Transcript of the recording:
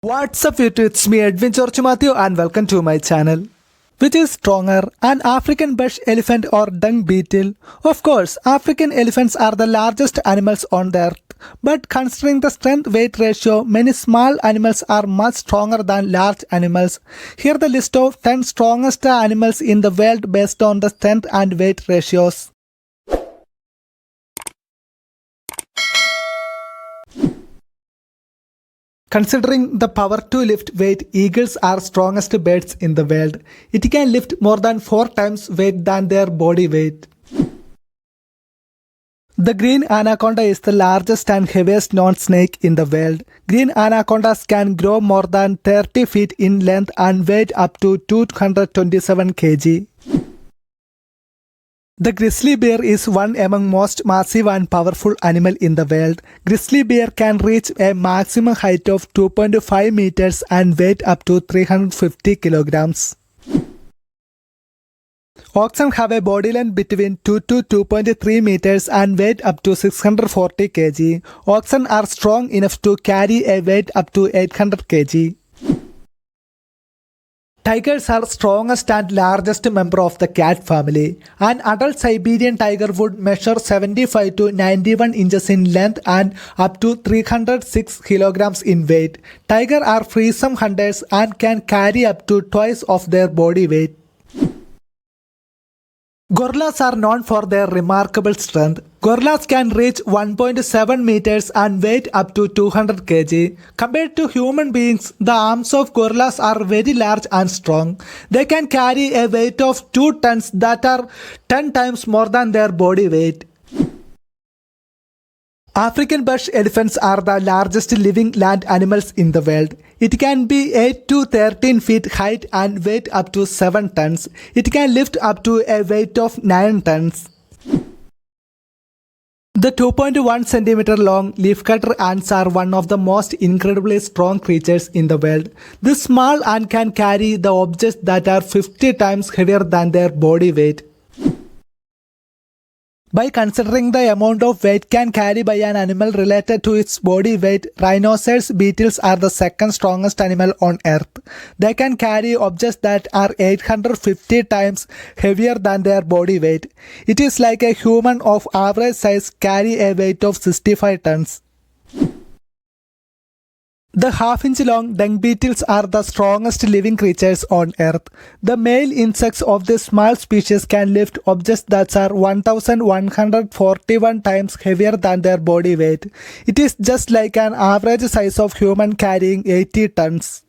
What's up YouTube, it's me Edwin George Matthew and welcome to my channel. Which is stronger, an African bush elephant or dung beetle? Of course, African elephants are the largest animals on the earth. But considering the strength-weight ratio, many small animals are much stronger than large animals. Here the list of 10 strongest animals in the world based on the strength and weight ratios. Considering the power to lift weight, eagles are strongest birds in the world. It can lift more than 4 times weight than their body weight. The green anaconda is the largest and heaviest known snake in the world. Green anacondas can grow more than 30 feet in length and weigh up to 227 kg. The grizzly bear is one among most massive and powerful animal in the world. Grizzly bear can reach a maximum height of 2.5 meters and weight up to 350 kilograms. Oxen have a body length between 2 to 2.3 meters and weight up to 640 kg. Oxen are strong enough to carry a weight up to 800 kg. Tigers are strongest and largest member of the cat family. An adult Siberian tiger would measure 75 to 91 inches in length and up to 306 kilograms in weight. Tigers are fearsome hunters and can carry up to twice of their body weight. Gorillas are known for their remarkable strength. Gorillas can reach 1.7 meters and weight up to 200 kg. Compared to human beings, the arms of gorillas are very large and strong. They can carry a weight of 2 tons that are 10 times more than their body weight. African bush elephants are the largest living land animals in the world. It can be 8 to 13 feet height and weight up to 7 tons. It can lift up to a weight of 9 tons. The 2.1 centimeter long leafcutter ants are one of the most incredibly strong creatures in the world. This small ant can carry the objects that are 50 times heavier than their body weight. By considering the amount of weight can carry by an animal related to its body weight, rhinoceros beetles are the second strongest animal on earth. They can carry objects that are 850 times heavier than their body weight. It is like a human of average size carry a weight of 65 tons. The half-inch long dung beetles are the strongest living creatures on earth. The male insects of this small species can lift objects that are 1141 times heavier than their body weight. It is just like an average size of human carrying 80 tons.